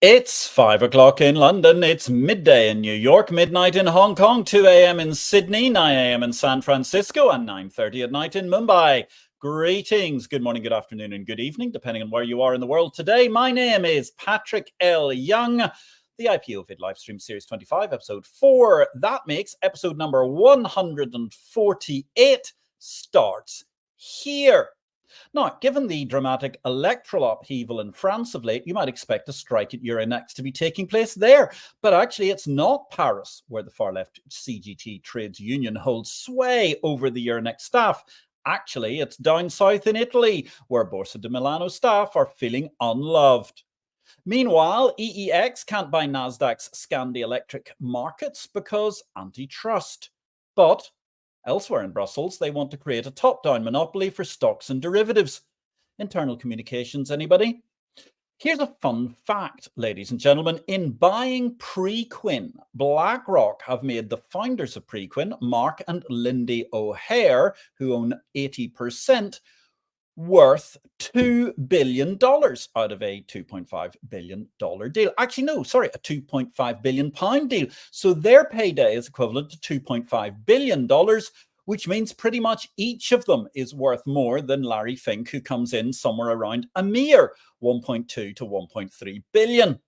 It's 5 o'clock in London, it's midday in New York, midnight in Hong Kong, 2 a.m. in Sydney, 9 a.m. in San Francisco, and 9:30 at night in Mumbai. Greetings, good morning, good afternoon, and good evening, depending on where you are in the world today. My name is Patrick L. Young. The IPO-VID Livestream Series 25, Episode 4. That makes episode number 148 starts here. Now, given the dramatic electoral upheaval in France of late, you might expect a strike at Euronext to be taking place there. But actually, it's not Paris, where the far-left CGT Trades Union holds sway over the Euronext staff. Actually, it's down south in Italy, where Borsa di Milano staff are feeling unloved. Meanwhile, EEX can't buy Nasdaq's Scandi Electric markets because antitrust. But elsewhere in Brussels, they want to create a top-down monopoly for stocks and derivatives. Internal communications, anybody? Here's a fun fact, ladies and gentlemen. In buying Preqin, BlackRock have made the founders of Preqin, Mark and Lindy O'Hare, who own 80%, worth $2 billion out of a $2.5 billion deal. Actually, no, sorry, a £2.5 billion deal. So their payday is equivalent to $2.5 billion, which means pretty much each of them is worth more than Larry Fink, who comes in somewhere around a mere 1.2 to 1.3 billion.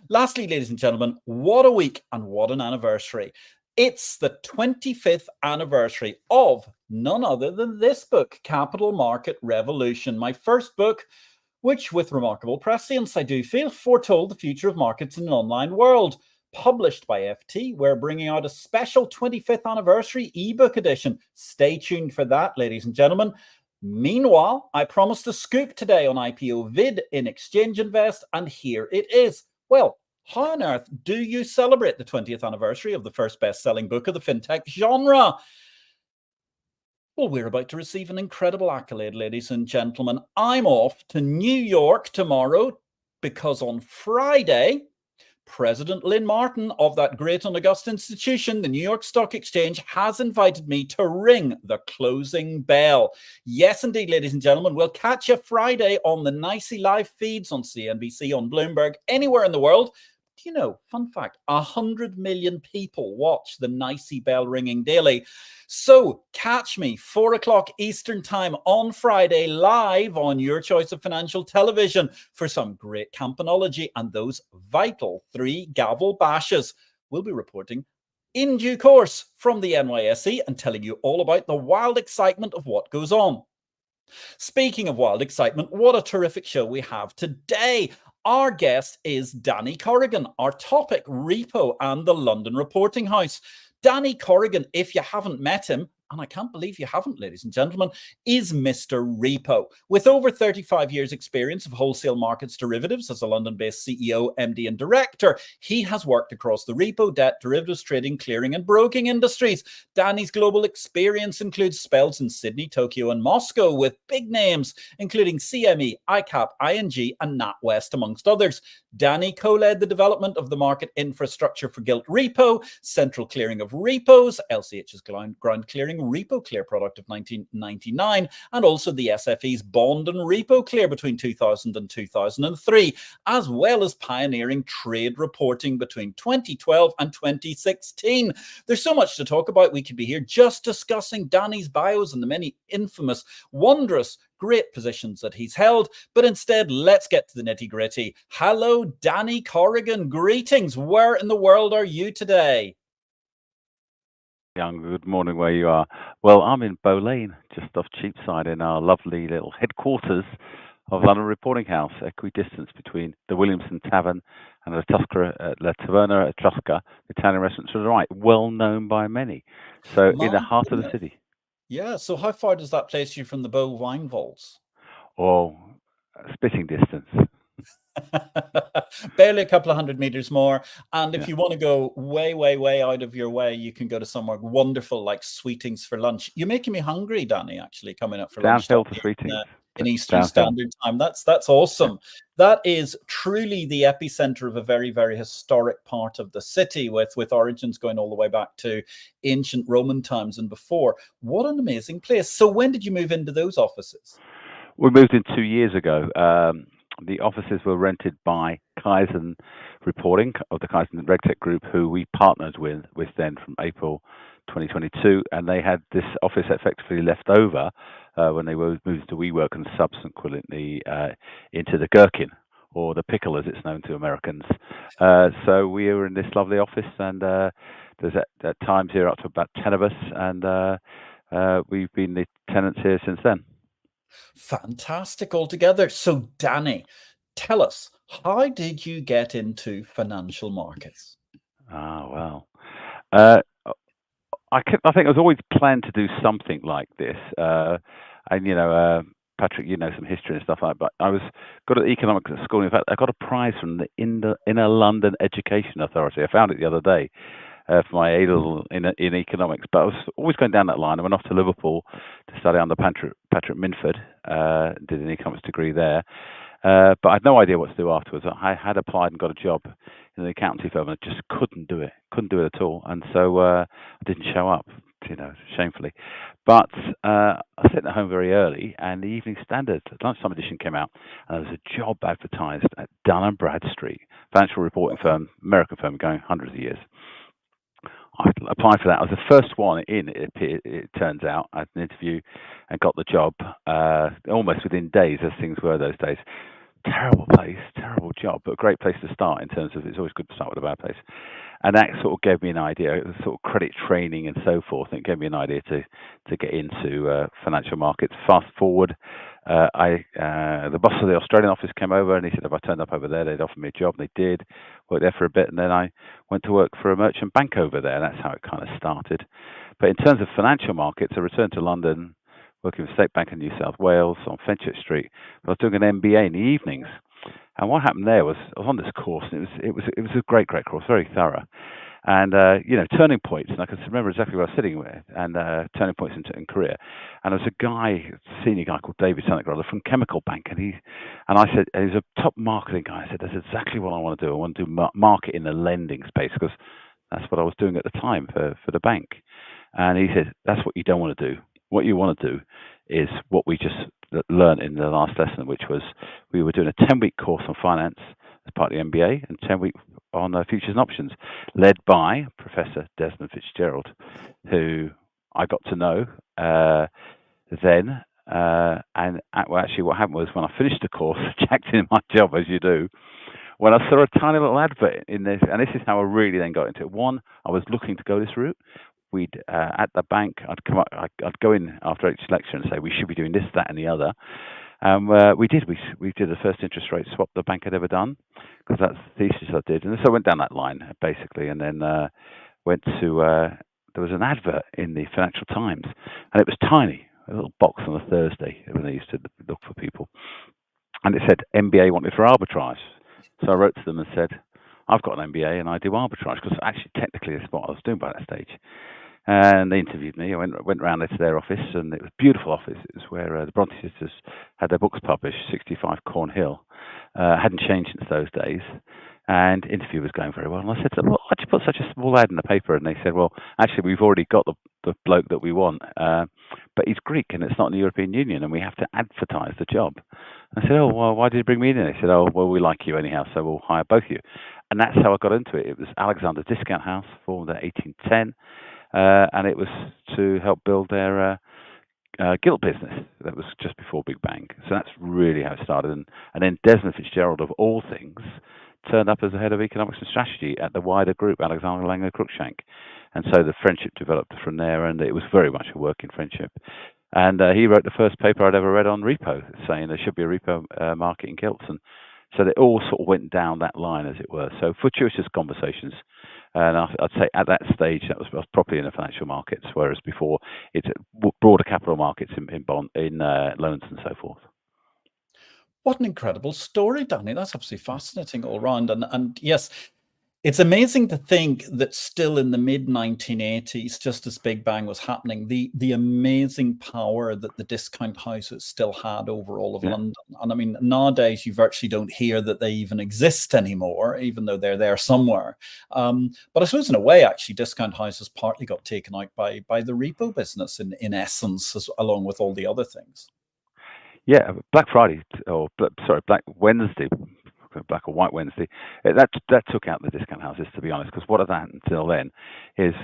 Lastly, ladies and gentlemen, what a week and what an anniversary. It's the 25th anniversary of none other than this book, Capital Market Revolution, my first book, which with remarkable prescience, I do feel, foretold the future of markets in an online world. Published by FT, we're bringing out a special 25th anniversary ebook edition. Stay tuned for that, ladies and gentlemen. Meanwhile, I promised a scoop today on IPO-VID in Exchange Invest, and here it is. Well, how on earth do you celebrate the 20th anniversary of the first best-selling book of the fintech genre? Well, we're about to receive an incredible accolade, ladies and gentlemen. I'm off to New York tomorrow because on Friday, President Lynn Martin of that great and august institution, the New York Stock Exchange, has invited me to ring the closing bell. Yes, indeed, ladies and gentlemen, we'll catch you Friday on the Nicey live feeds on CNBC, on Bloomberg, anywhere in the world. Do you know, fun fact, 100 million people watch the Nicey bell ringing daily. So catch me 4 o'clock Eastern time on Friday live on your choice of financial television for some great campanology and those vital 3 gavel bashes. We'll be reporting in due course from the NYSE and telling you all about the wild excitement of what goes on. Speaking of wild excitement, what a terrific show we have today. Our guest is Danny Corrigan. Our topic, Repo and the London Reporting House. Danny Corrigan, if you haven't met him, and I can't believe you haven't, ladies and gentlemen, is Mr. Repo. With over 35 years experience of wholesale markets derivatives as a London-based CEO, MD and director, he has worked across the repo, debt, derivatives, trading, clearing and broking industries. Danny's global experience includes spells in Sydney, Tokyo and Moscow with big names, including CME, ICAP, ING and NatWest, amongst others. Danny co-led the development of the market infrastructure for Gilt Repo, central clearing of repos, LCH's ground clearing RepoClear product of 1999, and also the SFE's bond and RepoClear between 2000 and 2003, as well as pioneering trade reporting between 2012 and 2016. There's so much to talk about. We could be here just discussing Danny's bios and the many infamous, wondrous, great positions that he's held, but instead, let's get to the nitty-gritty. Hello, Danny Corrigan. Greetings. Where in the world are you today? Young, good morning where you are. Well, I'm in Bow Lane, just off Cheapside in our lovely little headquarters of London Reporting House, equidistant between the Williamson Tavern and La Taverna Etrusca, the Italian restaurant to the right, well known by many. So in the heart of the city. Yeah, so how far does that place you from the Bow Wine Vaults? Oh, spitting distance. Barely a couple of 100 meters more. And if you want to go way, way, way out of your way, you can go to somewhere wonderful like Sweetings for lunch. You're making me hungry, Danny, actually, coming up for lunch. Downhill to Sweetings. In Eastern Standard Time. That's awesome. That is truly the epicenter of a very, very historic part of the city with origins going all the way back to ancient Roman times and before. What an amazing place. So when did you move into those offices? We moved in 2 years ago. the offices were rented by Kaizen Reporting of the Kaizen RegTech Group, who we partnered with then from April 2022, and they had this office effectively left over when they moved to WeWork and subsequently into the Gherkin, or the Pickle as it's known to Americans. So we were in this lovely office, and there's at times here up to about 10 of us, and we've been the tenants here since then. Fantastic altogether. So, Danny, tell us, how did you get into financial markets? Well, uh, I think I was always planned to do something like this. And Patrick, you know some history and stuff like that. But I was good at economics at school. In fact, I got a prize from the Inner London Education Authority. I found it the other day for my A-level in economics. But I was always going down that line. I went off to Liverpool to study under Patrick Minford. Did an economics degree there. But I had no idea what to do afterwards. I had applied and got a job in an accountancy firm, and I just couldn't do it at all. And so I didn't show up, shamefully. But I sat at home very early, and the Evening Standard lunchtime edition came out, and there was a job advertised at Dun & Bradstreet, financial reporting firm, American firm, going hundreds of years. I applied for that. I was the first one in, it turns out. I had an interview and got the job almost within days, as things were those days. Terrible place, terrible job, but a great place to start in terms of it's always good to start with a bad place. And that sort of gave me an idea, sort of credit training and so forth. And it gave me an idea to get into financial markets. Fast forward, the boss of the Australian office came over and he said if I turned up over there, they'd offer me a job. And they did. Worked there for a bit, and then I went to work for a merchant bank over there. And that's how it kind of started. But in terms of financial markets, I returned to London, working for State Bank in New South Wales on Fenchurch Street. I was doing an MBA in the evenings. And what happened there was I was on this course, and it was a great course, very thorough. And turning points, and I can remember exactly where I was sitting with, and turning points in career. And there was a senior guy called David something or other from Chemical Bank, and I said, he's a top marketing guy. I said, that's exactly what I want to do. I want to do market in the lending space, because that's what I was doing at the time for the bank. And he said, that's what you don't want to do. What you want to do is what we just learned in the last lesson, which was we were doing a 10-week course on finance as part of the MBA, and 10-week on futures and options, led by Professor Desmond Fitzgerald, who I got to know then. And actually, what happened was when I finished the course, jacked in my job as you do, when I saw a tiny little advert in this, and this is how I really then got into it. One, I was looking to go this route. We'd at the bank, I'd go in after each lecture and say we should be doing this, that, and the other. We did. We did the first interest rate swap the bank had ever done, because that's the thesis I did, and so I went down that line basically, and then went to. There was an advert in the Financial Times, and it was tiny, a little box on a Thursday when they used to look for people, and it said MBA wanted for arbitrage. So I wrote to them and said, I've got an MBA and I do arbitrage, because actually technically that's what I was doing by that stage. And they interviewed me. I went round there to their office, and it was a beautiful office. It was where the Bronte sisters had their books published, 65 Cornhill. Hadn't changed since those days. And interview was going very well. And I said to them, well, why'd you put such a small ad in the paper? And they said, well, actually, we've already got the bloke that we want. But he's Greek, and it's not in the European Union, and we have to advertise the job. And I said, oh, well, why did you bring me in? And they said, oh, well, we like you anyhow, so we'll hire both of you. And that's how I got into it. It was Alexander's Discount House, formed in 1810. And it was to help build their gilt business. That was just before Big Bang. So that's really how it started. And then Desmond Fitzgerald, of all things, turned up as the head of economics and strategy at the wider group, Alexander Langer Cruikshank. And so the friendship developed from there, and it was very much a working friendship. And he wrote the first paper I'd ever read on repo, saying there should be a repo market in gilts. And so they all sort of went down that line, as it were. So fortuitous conversations. And I'd say at that stage, that was properly in the financial markets, whereas before it's broader capital markets in bond, in loans and so forth. What an incredible story, Danny. That's absolutely fascinating all round. And yes, it's amazing to think that still in the mid-1980s, just as Big Bang was happening, the amazing power that the discount houses still had over all of London. And I mean, nowadays, you virtually don't hear that they even exist anymore, even though they're there somewhere. But I suppose in a way, actually, discount houses partly got taken out by the repo business in essence, along with all the other things. Yeah, Black Friday, or Black Wednesday, Black or White Wednesday, that took out the discount houses, to be honest, because what had happened until then is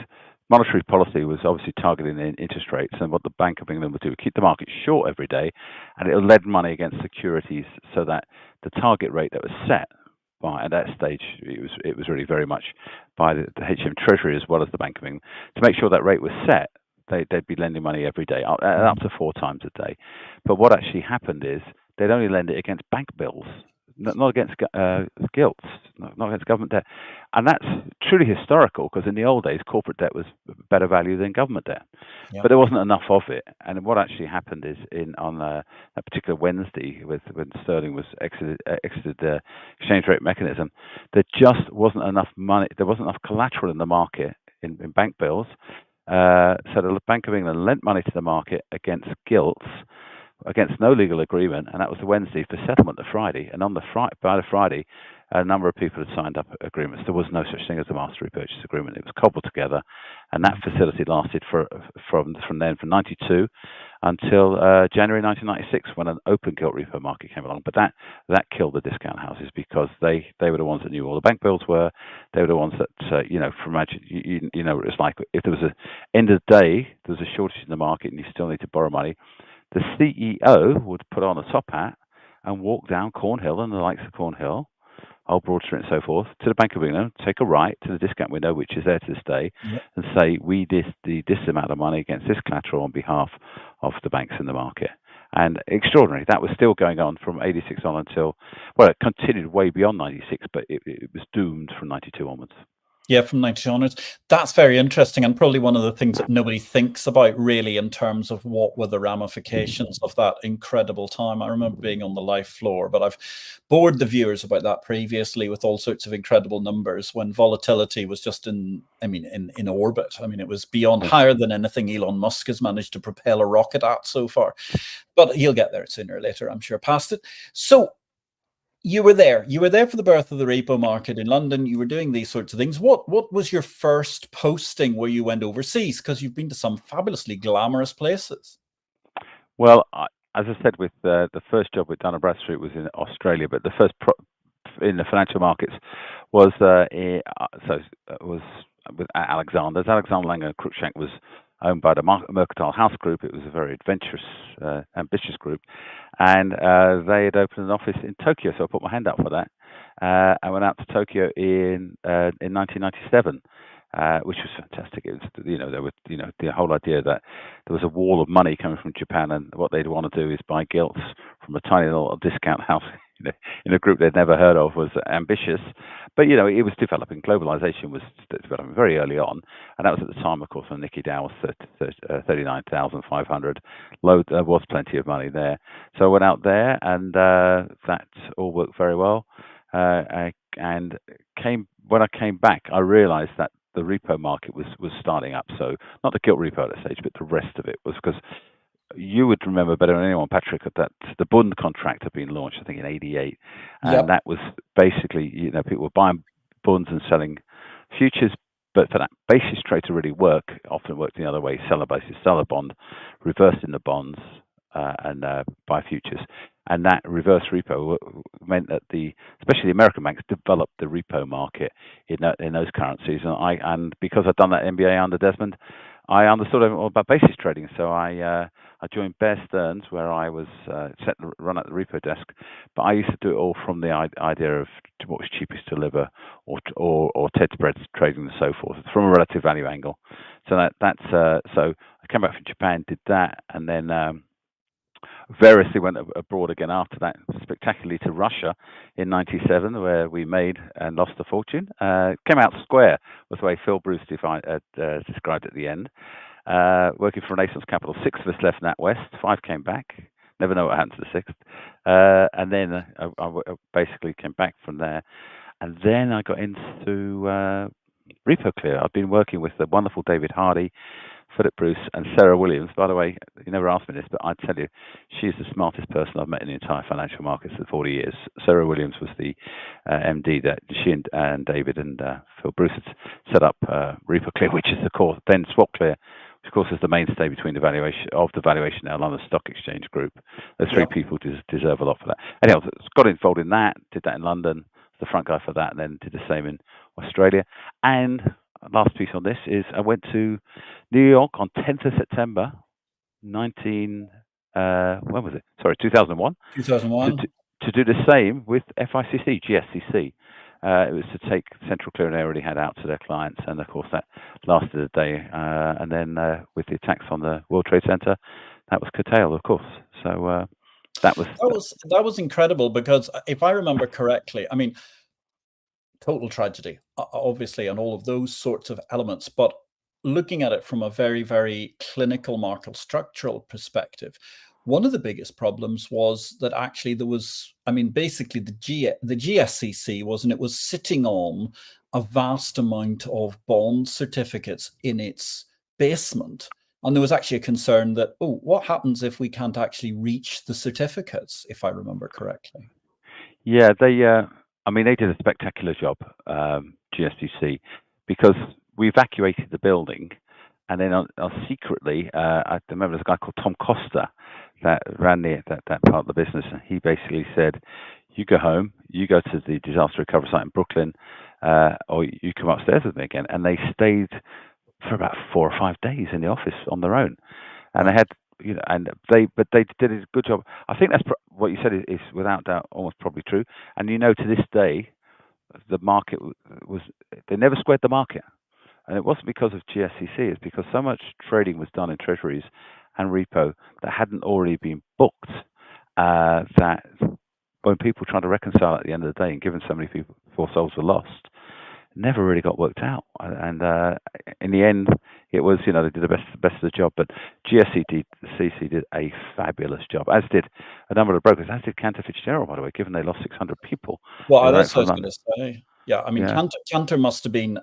monetary policy was obviously targeting interest rates, and what the Bank of England would do, keep the market short every day, and it led money against securities so that the target rate that was set by, at that stage, it was really very much by the HM Treasury as well as the Bank of England, to make sure that rate was set. They'd be lending money every day, up to 4 times a day. But what actually happened is they'd only lend it against bank bills, not against gilts, not against government debt. And that's truly historical, because in the old days, corporate debt was better value than government debt. Yeah. But there wasn't enough of it. And what actually happened is on that particular Wednesday, when sterling was exited the exchange rate mechanism, there just wasn't enough money. There wasn't enough collateral in the market in bank bills. So the Bank of England lent money to the market against gilts, against no legal agreement, and that was the Wednesday for settlement the Friday. And on by the Friday, a number of people had signed up agreements. There was no such thing as a master repurchase agreement. It was cobbled together, and that facility lasted from then from 92 until January 1996, when an open gilt repo market came along. But that killed the discount houses, because they were the ones that knew all the bank bills were. They were the ones that you know what it's like. If there was a end of the day, there was a shortage in the market, and you still need to borrow money, the CEO would put on a top hat and walk down Cornhill and the likes of Cornhill, Old Broad Street and so forth, to the Bank of England, take a right to the discount window, which is there to this day, and say, we did this amount of money against this collateral on behalf of the banks in the market. And extraordinary. That was still going on from 86 on until, well, it continued way beyond 96, but it was doomed from 92 onwards. Yeah, from 92 onwards. That's very interesting, and probably one of the things that nobody thinks about really, in terms of what were the ramifications of that incredible time. I remember being on the live floor, but I've bored the viewers about that previously with all sorts of incredible numbers when volatility was just in orbit. I mean, it was beyond higher than anything Elon Musk has managed to propel a rocket at so far. But he'll get there sooner or later, I'm sure, past it. So you were there for the birth of the repo market in London. You were doing these sorts of things. What was your first posting where you went overseas? Because you've been to some fabulously glamorous places. Well, as I said, with the first job with Dun & Bradstreet was in Australia, but the first in the financial markets was was with Alexander's. Alexander Langer Cruikshank was owned by the Mercantile House Group. It was a very adventurous, ambitious group, and they had opened an office in Tokyo. So I put my hand up for that. I went out to Tokyo in 1997. Which was fantastic. It was, there was, the whole idea that there was a wall of money coming from Japan, and what they'd want to do is buy gilts from a tiny little discount house, in a group they'd never heard of, was ambitious. But, it was developing. Globalization was developing very early on, and that was at the time, of course, when Nikkei Dow was 39,500. There was plenty of money there. So I went out there, and that all worked very well. And when I came back, I realized that the repo market was starting up. So not the gilt repo at that stage, but the rest of it was, because you would remember better than anyone, Patrick, that the Bund contract had been launched, I think, in '88, and that was basically, people were buying bonds and selling futures. But for that basis trade to really work, often worked the other way: seller basis, sell a bond, reverse in the bonds, and buy futures. And that reverse repo meant that especially the American banks developed the repo market in those currencies. And because I'd done that MBA under Desmond, I understood all about basis trading. So I joined Bear Stearns, where I was set to run at the repo desk. But I used to do it all from the idea of what was cheapest to deliver, or TED spreads trading and so forth, from a relative value angle. So so I came back from Japan, did that, and then variously went abroad again after that, spectacularly to Russia in '97, where we made and lost a fortune. Came out square, was the way Phil Bruce described at the end. Working for Renaissance Capital, 6 of us left NatWest, 5 came back. Never know what happened to the 6th. And then I basically came back from there. And then I got into RepoClear. I've been working with the wonderful David Hardy, Philip Bruce, and Sarah Williams. By the way, you never asked me this, but I tell you, she's the smartest person I've met in the entire financial markets for 40 years. Sarah Williams was the MD that she and David and Phil Bruce had set up RepoClear, which is the core. Then SwapClear of course is the mainstay between the valuation now, London Stock Exchange Group. Those three people deserve a lot for that. Anyhow, got involved in that, did that in London, the front guy for that, and then did the same in Australia. And last piece on this is I went to New York on 10th of September, 2001. 2001. To do the same with GSCC. It was to take central clearing they already had out to their clients, and of course that lasted a day. And then with the attacks on the World Trade Center, that was curtailed, of course. So that was incredible, because if I remember correctly, I mean, total tragedy, obviously, and all of those sorts of elements, but looking at it from a very, very clinical market structural perspective, one of the biggest problems was that actually there was, I mean, basically the GSCC was sitting on a vast amount of bond certificates in its basement. And there was actually a concern that, oh, what happens if we can't actually reach the certificates, if I remember correctly? Yeah, they did a spectacular job, GSCC, because we evacuated the building, and then secretly, I remember there's a guy called Tom Costa that ran that part of the business. He basically said, you go home, you go to the disaster recovery site in Brooklyn, or you come upstairs with me again. And they stayed for about 4 or 5 days in the office on their own. And they had, they did a good job. I think that's what you said is without doubt almost probably true. And to this day, the market they never squared the market. And it wasn't because of GSCC, it's because so much trading was done in treasuries and repo that hadn't already been booked, that when people tried to reconcile at the end of the day, and given so many people, 4 souls were lost, never really got worked out. And in the end, it was, they did the best of the job. But GSCC did a fabulous job, as did a number of brokers, as did Cantor Fitzgerald, by the way, given they lost 600 people. Well, that's what I was going to say. Yeah, I mean, yeah. Cantor must have been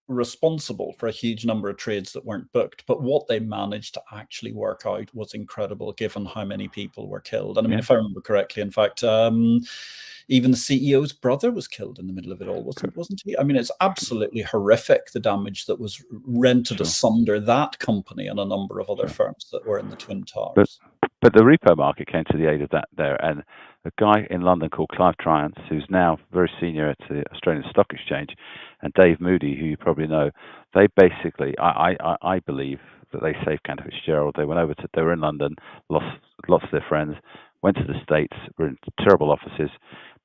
responsible for a huge number of trades that weren't booked, but what they managed to actually work out was incredible, given how many people were killed. And I mean, if I remember correctly, in fact, even the CEO's brother was killed in the middle of it all, wasn't he? I mean, it's absolutely horrific, the damage that was rented asunder that company and a number of other firms that were in the Twin Towers. But the repo market came to the aid of that there, and a guy in London called Clive Triance, who's now very senior at the Australian Stock Exchange, and Dave Moody, who you probably know, they basically, I believe that they saved Cantor Fitzgerald. They were in London, lost lots of their friends, went to the States, were in terrible offices,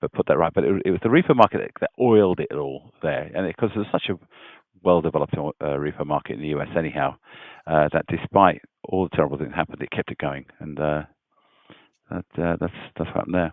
but put that right. But it was the repo market that oiled it all there, and because there's such a well-developed repo market in the US anyhow, that despite all the terrible things that happened, it kept it going, and that's what happened there.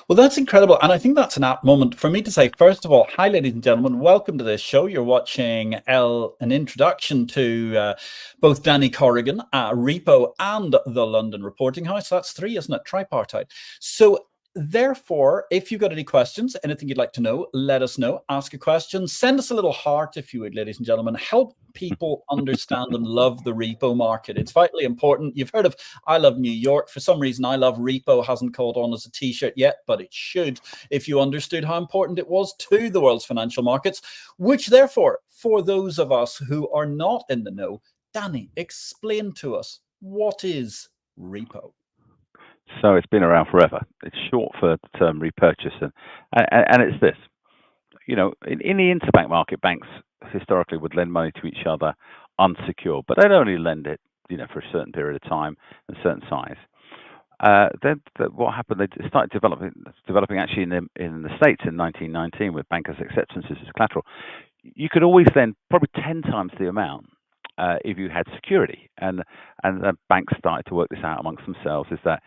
Well, that's incredible, and I think that's an apt moment for me to say, first of all, hi, ladies and gentlemen, welcome to this show. You're watching an introduction to both Danny Corrigan, Repo, and the London Reporting House. That's 3, isn't it? Tripartite. So therefore, if you've got any questions, anything you'd like to know, let us know. Ask a question. Send us a little heart, if you would, ladies and gentlemen. Help people understand and love the repo market. It's vitally important. You've heard of I Love New York. For some reason, I Love Repo hasn't caught on as a t-shirt yet, but it should if you understood how important it was to the world's financial markets, which therefore, for those of us who are not in the know, Danny, explain to us, what is repo? So it's been around forever. It's short for the term repurchase, and it's this. In the interbank market, banks historically would lend money to each other unsecured, but they'd only lend it, for a certain period of time and a certain size. Then what happened? They started developing actually in the States in 1919 with bankers' acceptances as collateral. You could always lend probably 10 times the amount if you had security, and the banks started to work this out amongst themselves. Is that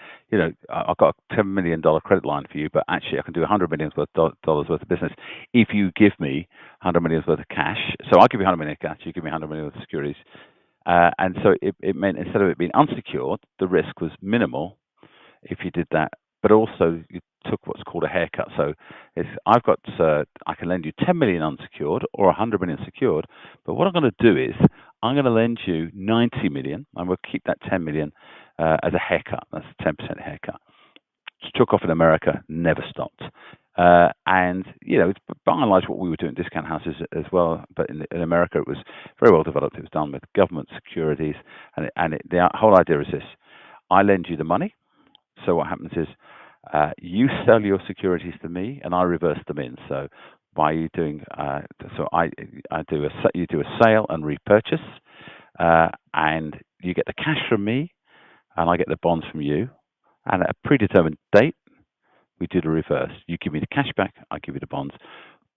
I've got a $10 million credit line for you, but actually I can do $100 million worth of business if you give me $100 million worth of cash. So I give you $100 million cash, you give me $100 million worth of securities, and so it meant instead of it being unsecured, the risk was minimal if you did that, but also you took what's called a haircut. So I can lend you 10 million unsecured or 100 million secured, but what I'm going to do is I'm going to lend you 90 million, and we'll keep that 10 million as a haircut. That's a 10% haircut. Which took off in America, never stopped. And it's by and large what we were doing at discount houses as well. But in America, it was very well developed. It was done with government securities, and the whole idea is this: I lend you the money. So what happens is you sell your securities to me, and I reverse them in. So by you doing, you do a sale and repurchase, and you get the cash from me, and I get the bonds from you, and at a predetermined date, we do the reverse. You give me the cash back, I give you the bonds.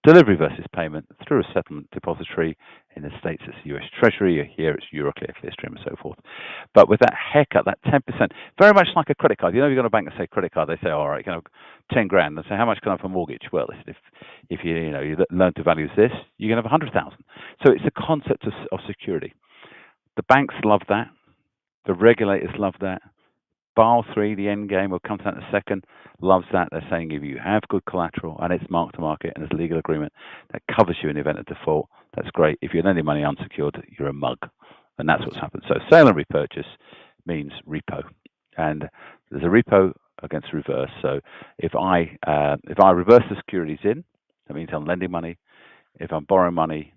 Delivery versus payment through a settlement depository. In the States, it's US Treasury. Here, it's Euroclear, Clearstream, and so forth. But with that haircut, that 10%, very much like a credit card. You go to a bank and say credit card, they say, all right, 10 grand. They say, how much can I have for a mortgage? Well, if your loan to value is this, you can have 100,000. So it's the concept of security. The banks love that. The regulators love that. Basel III, the end game, we'll come to that in a second, loves that. They're saying if you have good collateral and it's mark to market and it's a legal agreement that covers you in the event of default, that's great. If you're lending money unsecured, you're a mug. And that's what's happened. So sale and repurchase means repo. And there's a repo against reverse. So if I reverse the securities in, that means I'm lending money. If I'm borrowing money,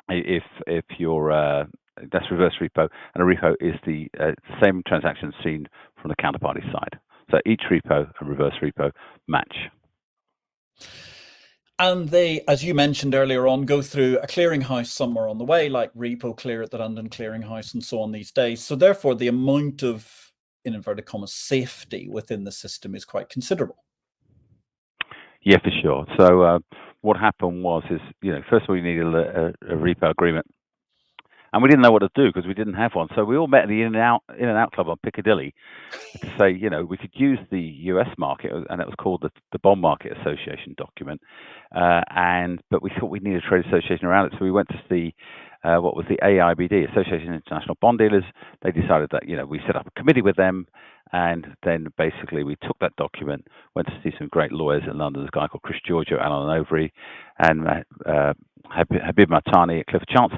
if you're that's reverse repo, and a repo is the same transaction seen from the counterparty side. So each repo and reverse repo match. And they, as you mentioned earlier on, go through a clearinghouse somewhere on the way, like RepoClear at the London Clearinghouse and so on these days. So therefore, the amount of, in inverted commas, safety within the system is quite considerable. Yeah, for sure. So what happened was, first of all, you needed a repo agreement. And we didn't know what to do because we didn't have one. So we all met at the In and Out Club on Piccadilly to say, we could use the US market, and it was called the Bond Market Association document. But we thought we needed a trade association around it. So we went to see what was the AIBD, Association of International Bond Dealers. They decided that, we set up a committee with them. And then basically we took that document, went to see some great lawyers in London. There's a guy called Chris Giorgio, Alan Overy, and Habib Martani at Clifford Chance,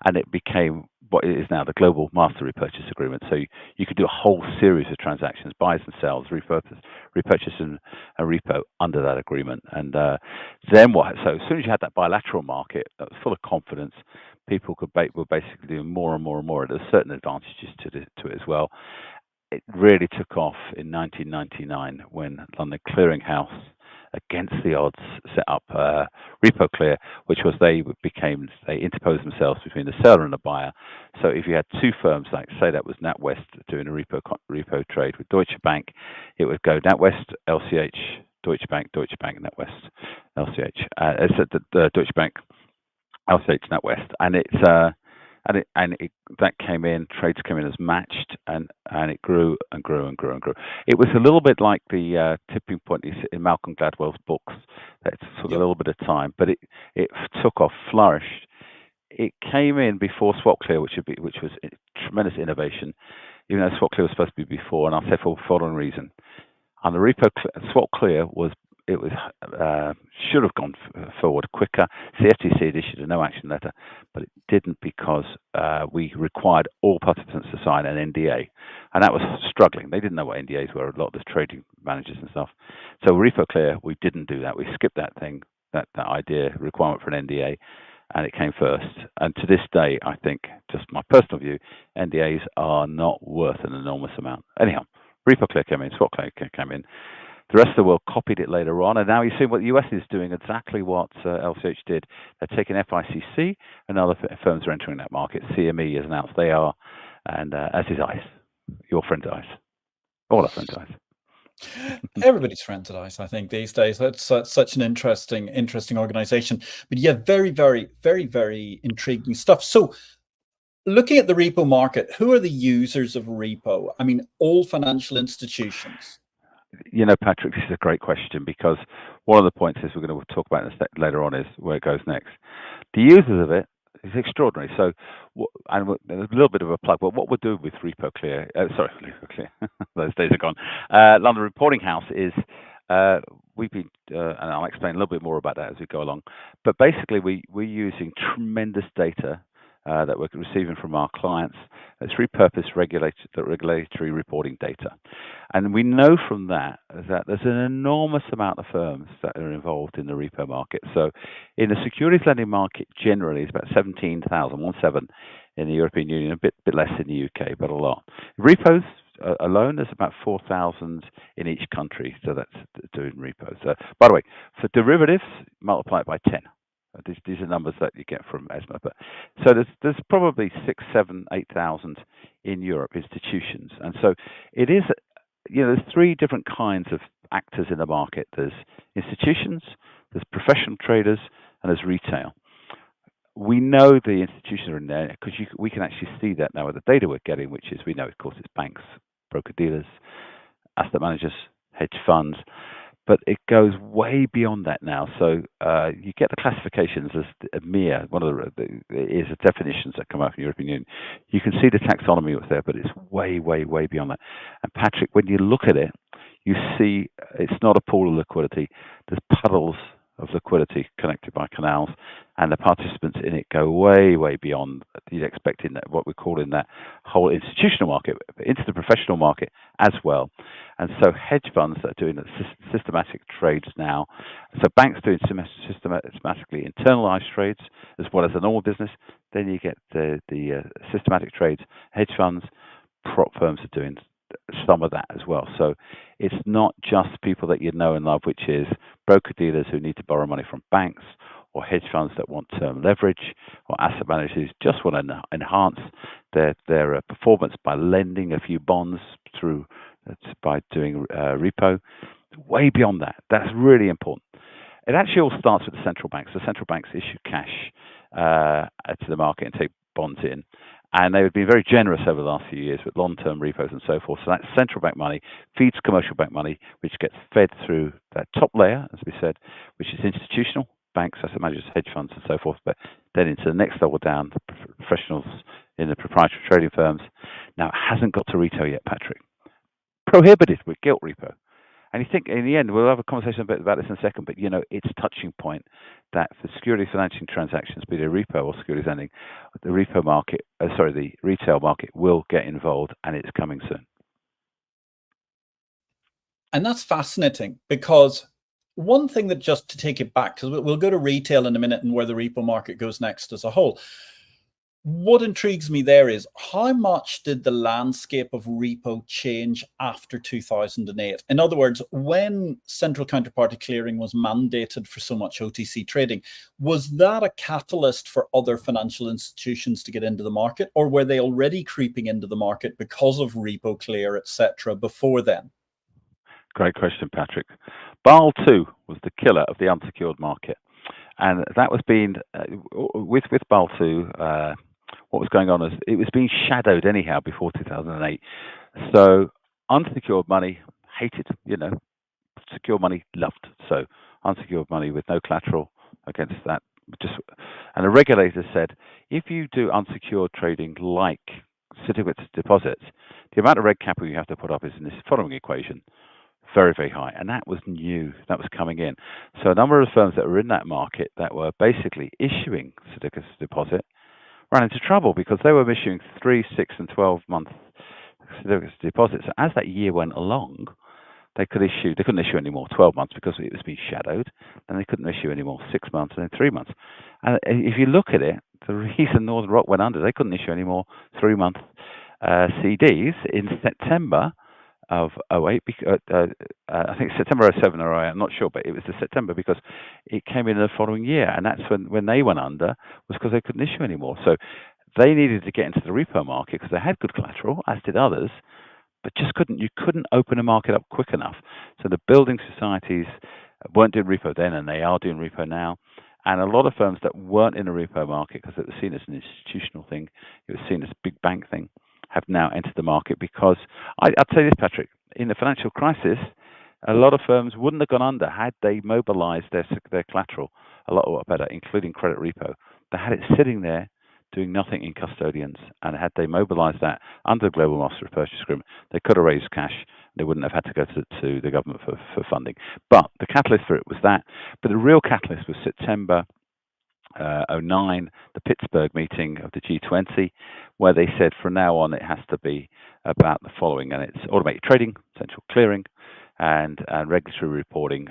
and it became what it is now the Global Master Repurchase Agreement. So you could do a whole series of transactions, buys and sells, repurchase and a repo under that agreement. And then what? So as soon as you had that bilateral market that was full of confidence, people were basically doing more and more and more. There's certain advantages to it as well. It really took off in 1999 when London Clearinghouse, against the odds, set up RepoClear, which was they interposed themselves between the seller and the buyer. So if you had two firms, like say that was NatWest doing a repo trade with Deutsche Bank, it would go NatWest, LCH, Deutsche Bank, NatWest, LCH. It's the Deutsche Bank, LCH, NatWest, and that came in, trades came in as matched, and it grew and grew and grew and grew. It was a little bit like the tipping point in Malcolm Gladwell's books. That took a little bit of time, but it took off, flourished. It came in before SwapClear, which was a tremendous innovation, even though SwapClear was supposed to be before, and I'll say for the following reason. And the SwapClear should have gone forward quicker. The FTC had issued a no action letter, but it didn't because we required all participants to sign an NDA, and that was struggling. They didn't know what NDAs were, a lot of the trading managers and stuff. So RepoClear, we didn't do that. We skipped that thing, that idea, requirement for an NDA, and it came first. And to this day, I think, just my personal view, NDAs are not worth an enormous amount. Anyhow, RepoClear came in, SwapClear came in. The rest of the world copied it later on, and now you see what the US is doing, exactly what LCH did. They're taking FICC, and other firms are entering that market. CME has announced they are, and as is ICE, your friend ICE, all our friends ICE. Everybody's friends at ICE, I think, these days. That's such an interesting organization. But yeah, very, very, very, very intriguing stuff. So looking at the repo market, who are the users of repo? I mean, all financial institutions. Patrick, this is a great question, because one of the points is we're going to talk about later on is where it goes next. The users of it is extraordinary. So, and there's a little bit of a plug, but what we're doing with RepoClear, those days are gone. London Reporting House is, we've been, and I'll explain a little bit more about that as we go along. But basically, we're using tremendous data that we're receiving from our clients. It's repurposed regulatory reporting data. And we know from that there's an enormous amount of firms that are involved in the repo market. So in the securities lending market generally, it's about 17,000, 17 in the European Union, a bit less in the UK, but a lot. Repos alone, there's about 4,000 in each country, so that's doing repos. By the way, for derivatives, multiply it by 10. These are numbers that you get from ESMA. But so there's probably 6, 7, 8,000 in Europe, institutions. And so it is, there's three different kinds of actors in the market. There's institutions, there's professional traders, and there's retail. We know the institutions are in there because we can actually see that now with the data we're getting, which is, we know, of course, it's banks, broker-dealers, asset managers, hedge funds, but it goes way beyond that now. So you get the classifications as EMEA, one of the definitions that come out from the European Union. You can see the taxonomy was there, but it's way, way, way beyond that. And Patrick, when you look at it, you see it's not a pool of liquidity. There's puddles of liquidity connected by canals, and the participants in it go way, way beyond you'd expect in that, what we call in that whole institutional market, into the professional market as well. And so hedge funds that are doing systematic trades now, so banks doing systematically internalized trades as well as a normal business, then you get the systematic trades. Hedge funds, prop firms are doing some of that as well. So it's not just people that you know and love, which is broker dealers who need to borrow money from banks, or hedge funds that want term leverage, or asset managers who just want to enhance their performance by lending a few bonds through by doing repo. Way beyond that. That's really important. It actually all starts with the central banks. The central banks issue cash to the market and take bonds in. And they have been very generous over the last few years with long-term repos and so forth. So that central bank money feeds commercial bank money, which gets fed through that top layer, as we said, which is institutional, banks, asset managers, hedge funds, and so forth. But then into the next level down, the professionals in the proprietary trading firms. Now, it hasn't got to retail yet, Patrick. Prohibited with gilt repo. And you think, in the end, we'll have a conversation a bit about this in a second, but, it's a touching point that for securities financing transactions, be it a repo or securities lending, the repo market, the retail market will get involved, and it's coming soon. And that's fascinating, because one thing that, just to take it back, because we'll go to retail in a minute and where the repo market goes next as a whole. What intrigues me there is, how much did the landscape of repo change after 2008? In other words, when central counterparty clearing was mandated for so much OTC trading, was that a catalyst for other financial institutions to get into the market, or were they already creeping into the market because of RepoClear, etc., before then? Great question, Patrick. Basel II was the killer of the unsecured market. And that was being, with Basel II, what was going on is it was being shadowed anyhow before 2008. So unsecured money hated, secure money loved. So unsecured money with no collateral against that. And the regulator said, if you do unsecured trading like certificates of deposits, the amount of reg capital you have to put up is in this following equation. Very, very high. And that was new. That was coming in. So a number of firms that were in that market that were basically issuing certificates of deposit ran into trouble because they were issuing 3, 6, and 12-month certificates of deposit. So as that year went along, they couldn't issue any more 12 months because it was being shadowed, and they couldn't issue any more 6 months and then 3 months. And if you look at it, the reason Northern Rock went under, they couldn't issue any more 3-month CDs in September of 08, I think September 07 or 08, I'm not sure, but it was the September because it came in the following year, and that's when they went under, was because they couldn't issue anymore. So they needed to get into the repo market because they had good collateral, as did others, but just you couldn't open a market up quick enough. So the building societies weren't doing repo then, and they are doing repo now. And a lot of firms that weren't in the repo market because it was seen as an institutional thing, it was seen as a big bank thing, have now entered the market because, I'd say this, Patrick, in the financial crisis, a lot of firms wouldn't have gone under had they mobilized their collateral a lot better, including credit repo. They had it sitting there doing nothing in custodians, and had they mobilized that under the Global Master Purchase Agreement, they could have raised cash. They wouldn't have had to go to the government for funding. But the catalyst for it was that. But the real catalyst was September 2009, the Pittsburgh meeting of the G20, where they said from now on it has to be about the following, and it's automated trading, central clearing, and regulatory reporting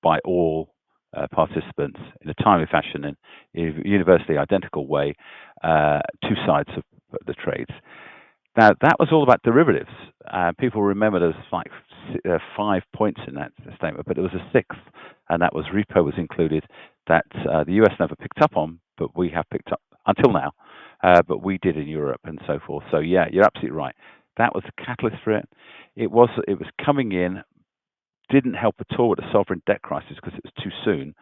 by all participants in a timely fashion in a universally identical way, two sides of the trades. Now, that was all about derivatives. People remember there's like 5 points in that statement, but there was a sixth, and that was repo was included, that the US never picked up on, but we have picked up until now, but we did in Europe and so forth. So yeah, you're absolutely right. That was the catalyst for it. It was coming in, didn't help at all with the sovereign debt crisis because it was too soon.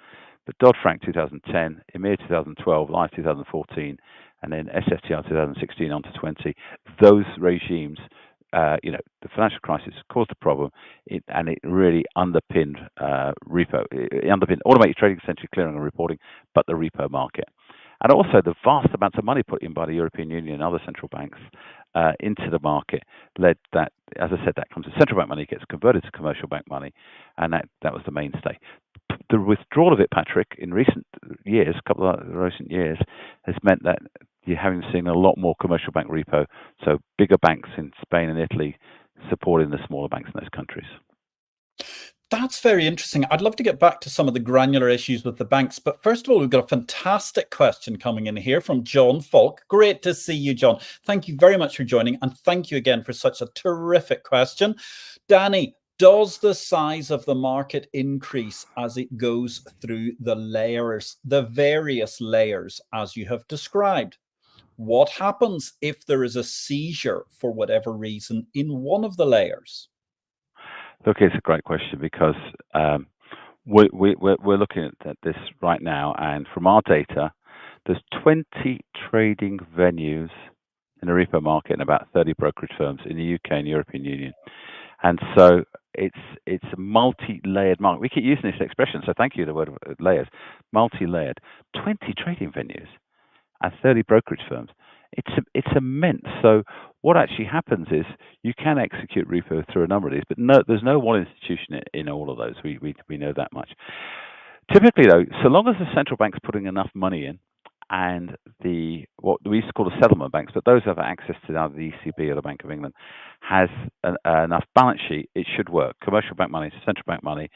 But Dodd-Frank 2010, EMIR 2012, LIFE 2014, and then SFTR 2016 on to 20. Those regimes, the financial crisis caused a problem, and it really underpinned repo. It underpinned automated trading, essentially clearing and reporting, but the repo market. And also the vast amounts of money put in by the European Union and other central banks into the market led that, as I said, that comes to central bank money, gets converted to commercial bank money, and that was the mainstay. The withdrawal of it, Patrick, in recent years, a couple of recent years, has meant that you're having seen a lot more commercial bank repo, so bigger banks in Spain and Italy supporting the smaller banks in those countries. That's very interesting. I'd love to get back to some of the granular issues with the banks, but first of all, we've got a fantastic question coming in here from John Falk. Great to see you, John. Thank you very much for joining, and thank you again for such a terrific question. Danny, does the size of the market increase as it goes through the layers, the various layers, as you have described? What happens if there is a seizure for whatever reason in one of the layers? Look, it's a great question because we're looking at this right now, and from our data, there's 20 trading venues in the repo market and about 30 brokerage firms in the UK and European Union. And so it's a multi-layered market. We keep using this expression, so thank you, the word layers. Multi-layered. 20 trading venues and 30 brokerage firms. It's immense. So what actually happens is you can execute repo through a number of these, but there's no one institution in all of those. We know that much. Typically, though, so long as the central bank's putting enough money in, and what we used to call the settlement banks, but those have access to either the ECB or the Bank of England, has enough balance sheet, it should work. Commercial bank money, central bank money,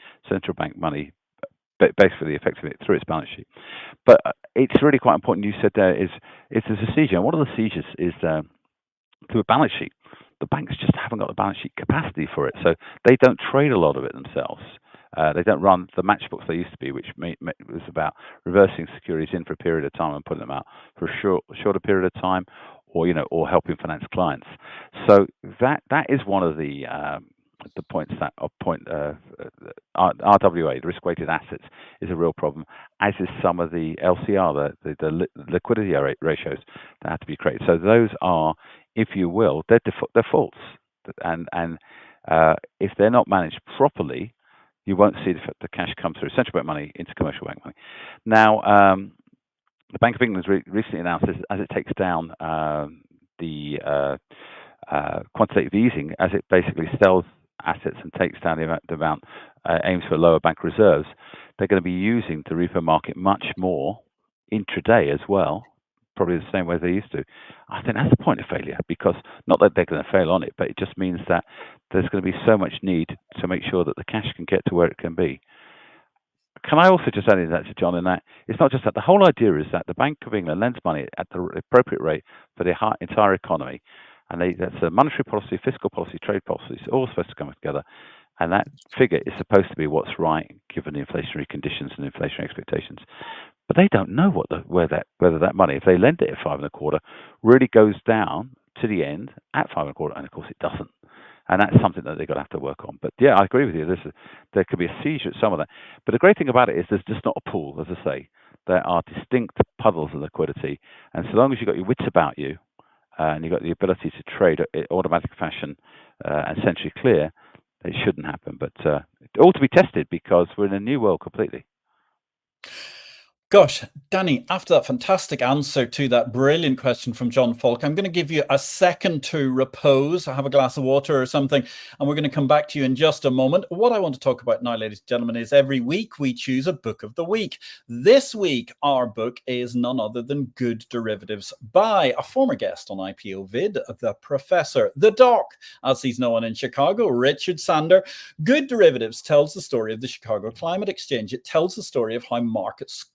basically affecting it through its balance sheet. But it's really quite important. You said there is if there's a seizure, and one of the seizures is through a balance sheet. The banks just haven't got the balance sheet capacity for it, so they don't trade a lot of it themselves. They don't run the match books they used to be, which was about reversing securities in for a period of time and putting them out for a shorter period of time, or helping finance clients. So that is one of the points that RWA, the risk-weighted assets, is a real problem, as is some of the LCR, the liquidity ratios that have to be created. So those are, if you will, they're defaults, and if they're not managed properly, you won't see the cash come through central bank money into commercial bank money. Now, the Bank of England has recently announced as it takes down the quantitative easing, as it basically sells assets and takes down the amount, aims for lower bank reserves, they're going to be using the repo market much more intraday as well, probably the same way they used to. I think that's a point of failure, because not that they're going to fail on it, but it just means that there's going to be so much need to make sure that the cash can get to where it can be. Can I also just add in that to John, in that it's not just that. The whole idea is that the Bank of England lends money at the appropriate rate for the entire economy. And that's a monetary policy, fiscal policy, trade policy. It's all supposed to come together. And that figure is supposed to be what's right, given the inflationary conditions and inflationary expectations. But they don't know whether that money, if they lend it at 5.25, really goes down to the end at 5.25, and of course it doesn't. And that's something that they're going to have to work on. But yeah, I agree with you. There could be a seizure at some of that. But the great thing about it is there's just not a pool, as I say. There are distinct puddles of liquidity. And so long as you've got your wits about you, and you've got the ability to trade in automatic fashion and centrally clear, it shouldn't happen. But it ought to be tested, because we're in a new world completely. Gosh, Danny, after that fantastic answer to that brilliant question from John Falk, I'm going to give you a second to repose, have a glass of water or something, and we're going to come back to you in just a moment. What I want to talk about now, ladies and gentlemen, is every week we choose a book of the week. This week, our book is none other than Good Derivatives by a former guest on IPO-VID, the professor, the doc, as he's known in Chicago, Richard Sander. Good Derivatives tells the story of the Chicago Climate Exchange. It tells the story of how markets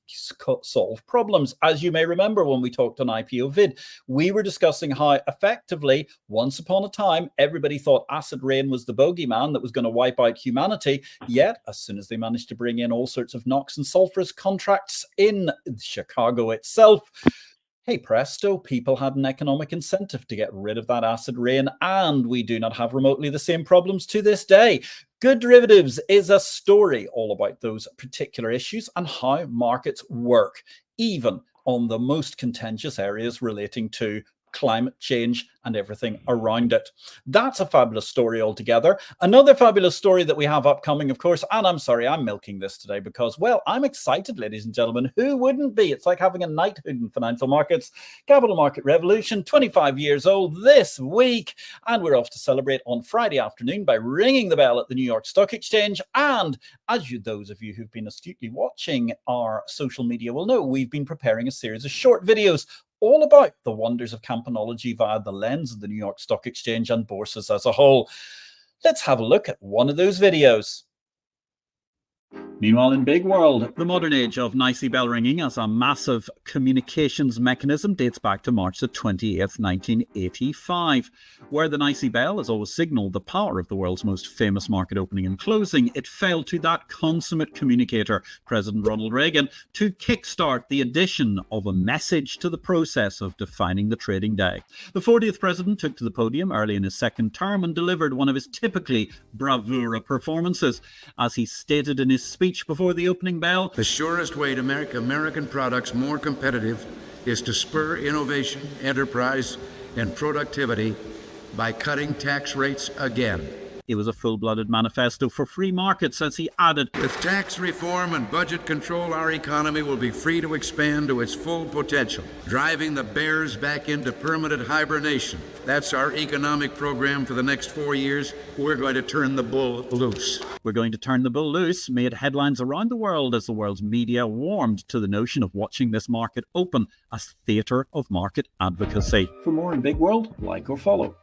solve problems. As you may remember, when we talked on IPO-VID, we were discussing how effectively, once upon a time, everybody thought acid rain was the bogeyman that was going to wipe out humanity. Yet, as soon as they managed to bring in all sorts of NOx and sulfurous contracts in Chicago itself, hey presto, people had an economic incentive to get rid of that acid rain, and we do not have remotely the same problems to this day. Good Derivatives is a story all about those particular issues and how markets work, even on the most contentious areas relating to climate change and everything around it. That's a fabulous story altogether. Another fabulous story that we have upcoming, of course, and I'm sorry, I'm milking this today because, well, I'm excited, ladies and gentlemen. Who wouldn't be? It's like having a knighthood in financial markets. Capital Market Revolution, 25 years old this week, and we're off to celebrate on Friday afternoon by ringing the bell at the New York Stock Exchange. And as those of you who've been astutely watching our social media will know, we've been preparing a series of short videos all about the wonders of campanology via the lens of the New York Stock Exchange and bourses as a whole. Let's have a look at one of those videos. Meanwhile, in Big World, the modern age of nicey bell ringing as a massive communications mechanism dates back to March the 28th, 1985. Where the nicey bell has always signalled the power of the world's most famous market opening and closing, it fell to that consummate communicator, President Ronald Reagan, to kickstart the addition of a message to the process of defining the trading day. The 40th president took to the podium early in his second term and delivered one of his typically bravura performances. As he stated in his speech before the opening bell, the surest way to make American products more competitive is to spur innovation, enterprise, and productivity by cutting tax rates again. It was a full-blooded manifesto for free markets, as he added, with tax reform and budget control, our economy will be free to expand to its full potential, driving the bears back into permanent hibernation. That's our economic program for the next 4 years. We're going to turn the bull loose. We're going to turn the bull loose made headlines around the world as the world's media warmed to the notion of watching this market open as theatre of market advocacy. For more in Big World, like or follow.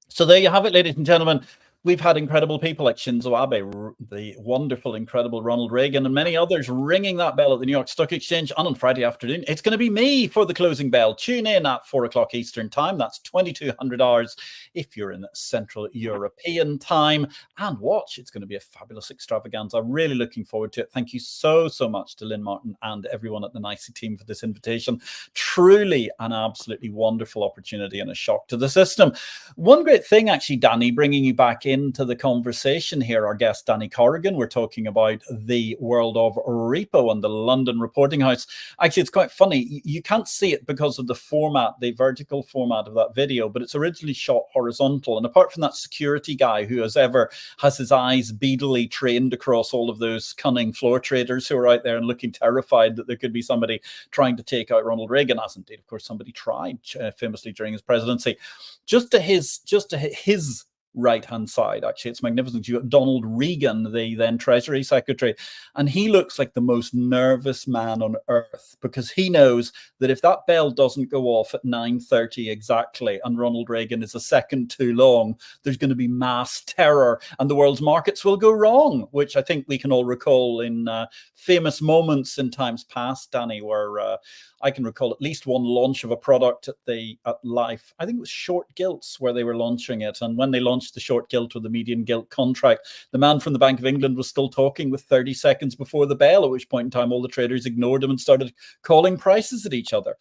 So there you have it, ladies and gentlemen. We've had incredible people like Shinzo Abe, the wonderful, incredible Ronald Reagan, and many others ringing that bell at the New York Stock Exchange. And on Friday afternoon, it's going to be me for the closing bell. Tune in at 4 o'clock Eastern time. That's 2200 hours if you're in Central European time. And watch, it's going to be a fabulous extravaganza. I'm really looking forward to it. Thank you so much to Lynn Martin and everyone at the NICE team for this invitation. Truly an absolutely wonderful opportunity and a shock to the system. One great thing, actually, Danny, bringing you back into the conversation here, our guest Danny Corrigan. We're talking about the world of repo and the London reporting house. Actually, it's quite funny. You can't see it because of the format, the vertical format of that video, but it's originally shot horizontal. And apart from that security guy who has his eyes beadily trained across all of those cunning floor traders who are out there and looking terrified that there could be somebody trying to take out Ronald Reagan, as indeed, of course, somebody tried famously during his presidency. Just to his right-hand side, actually, it's magnificent. You got Donald Regan, the then Treasury Secretary, and he looks like the most nervous man on earth because he knows that if that bell doesn't go off at 9:30 exactly and Ronald Reagan is a second too long, there's going to be mass terror and the world's markets will go wrong, which I think we can all recall in famous moments in times past, Danny, where I can recall at least one launch of a product at Life. I think it was short gilts where they were launching it. And when they launched the short gilt or the medium gilt contract, the man from the Bank of England was still talking with 30 seconds before the bell, at which point in time all the traders ignored him and started calling prices at each other.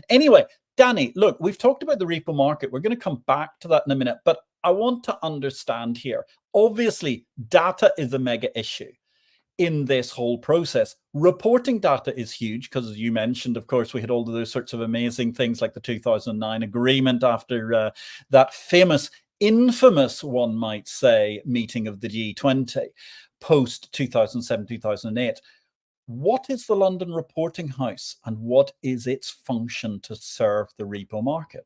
Anyway, Danny, look, we've talked about the repo market. We're going to come back to that in a minute, but I want to understand here. Obviously, data is a mega issue in this whole process. Reporting data is huge because, as you mentioned, of course, we had all of those sorts of amazing things like the 2009 agreement after that infamous, one might say, meeting of the G20 post 2007, 2008. What is the London Reporting House and what is its function to serve the repo market?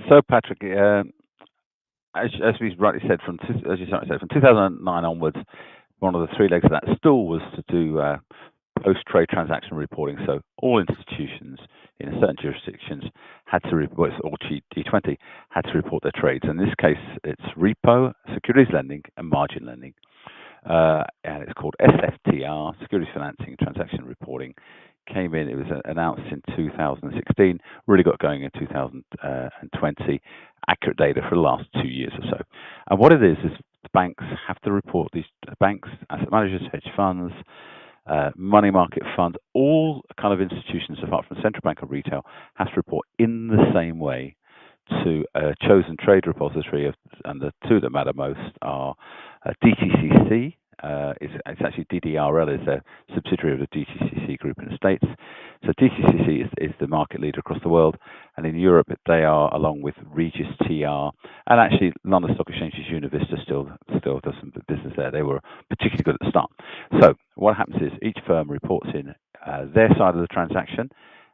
So, Patrick, as we rightly said, from 2009 onwards, one of the three legs of that stool was to do post-trade transaction reporting. So all institutions in certain jurisdictions had to report, or G20 had to report their trades. In this case, it's repo, securities lending, and margin lending. And it's called SFTR, Securities Financing and Transaction Reporting. Came in, it was announced in 2016, really got going in 2020, accurate data for the last 2 years or so. And what it is the banks have to report, these banks, asset managers, hedge funds, money market funds, all kind of institutions apart from central bank and retail have to report in the same way to a chosen trade repository, and the two that matter most are DTCC. It's actually DDRL is a subsidiary of the DTCC group in the States. So DTCC is the market leader across the world, and in Europe they are, along with Regis TR, and actually London Stock Exchange's Univista still does some business there. They were particularly good at the start. So what happens is each firm reports in their side of the transaction,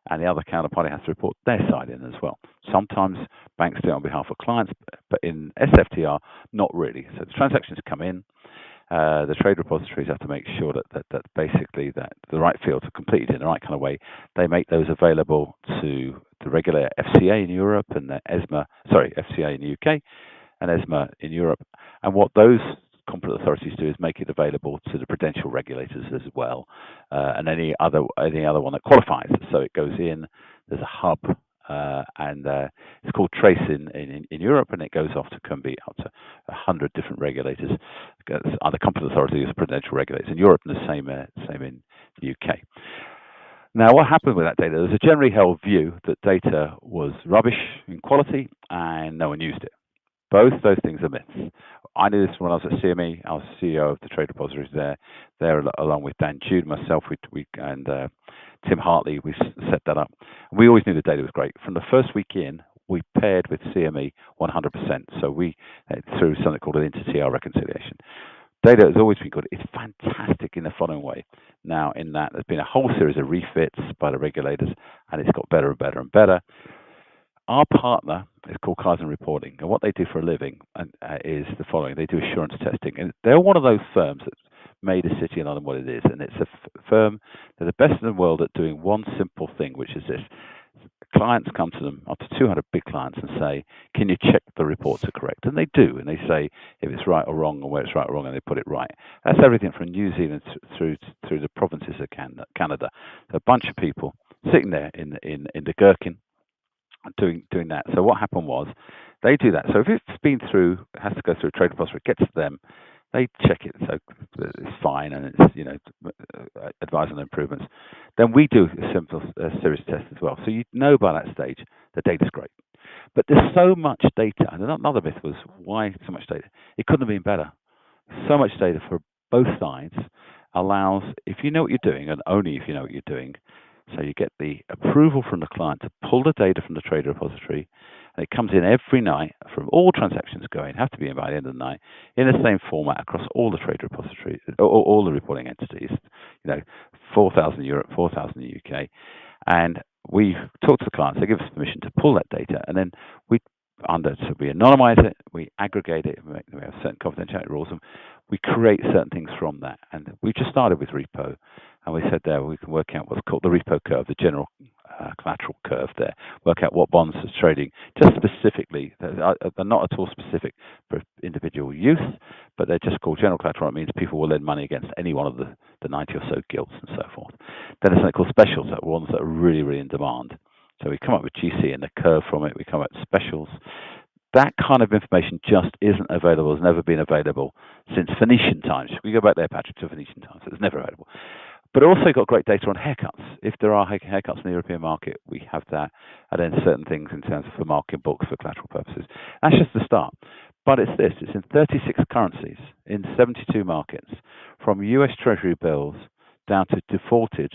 and the other counterparty has to report their side in as well. Sometimes banks do it on behalf of clients, but in SFTR, not really. So the transactions come in. The trade repositories have to make sure that basically that the right fields are completed in the right kind of way. They make those available to the regular FCA in Europe and the FCA in the UK and ESMA in Europe. And what those competent authorities do is make it available to the prudential regulators as well, and any other one that qualifies. So it goes in. There's a hub. And it's called Trace in Europe, and it goes off to can be up to 100 different regulators, other competent authorities, prudential regulators in Europe, and the same in the UK. Now, what happened with that data? There's a generally held view that data was rubbish in quality, and no one used it. Both those things are myths. I knew this when I was at CME. I was CEO of the trade repositories there along with Dan Jude, myself, we and Tim Hartley, we set that up. We always knew the data was great. From the first week in, we paired with CME 100%. So we, through something called an inter-TR reconciliation. Data has always been good. It's fantastic in the following way. Now, in that, there's been a whole series of refits by the regulators, and it's got better and better and better. Our partner is called Corrigan Reporting, and what they do for a living is the following. They do assurance testing, and they're one of those firms that's made a city in London what it is, and it's a firm, they're the best in the world at doing one simple thing, which is this. Clients come to them, up to 200 big clients, and say, can you check the reports are correct? And they do, and they say if it's right or wrong, and where it's right or wrong, and they put it right. That's everything from New Zealand through the provinces of Canada. A bunch of people sitting there in the Gherkin, doing that. So what happened was they do that. So if it's been through, it has to go through a trade repository, it gets to them, they check it, so it's fine, and it's advise on improvements. Then we do a simple series test as well. So you know by that stage the data's great. But there's so much data, and another myth was why so much data. It couldn't have been better. So much data for both sides allows, if you know what you're doing, and only if you know what you're doing. So you get the approval from the client to pull the data from the trade repository, and it comes in every night from all transactions going, have to be in by the end of the night, in the same format across all the trade repositories, all the reporting entities, 4,000 in Europe, 4,000 in the UK. And we talk to the clients, they give us permission to pull that data, and then we anonymize it, we aggregate it, we have certain confidentiality rules, and we create certain things from that. And we just started with repo, and we said there we can work out what's called the repo curve, the general collateral curve there, work out what bonds are trading, just specifically. They're not at all specific for individual use, but they're just called general collateral. It means people will lend money against any one of the 90 or so gilts and so forth. Then there's something called specials, that ones that are really, really in demand. So we come up with GC and the curve from it, we come up with specials. That kind of information just isn't available, has never been available since Phoenician times. We go back there, Patrick, to Phoenician times. It's never available. But also got great data on haircuts. If there are haircuts in the European market, we have that. And then certain things in terms of for market books for collateral purposes. That's just the start. But it's this. It's in 36 currencies, in 72 markets, from US Treasury bills down to defaulted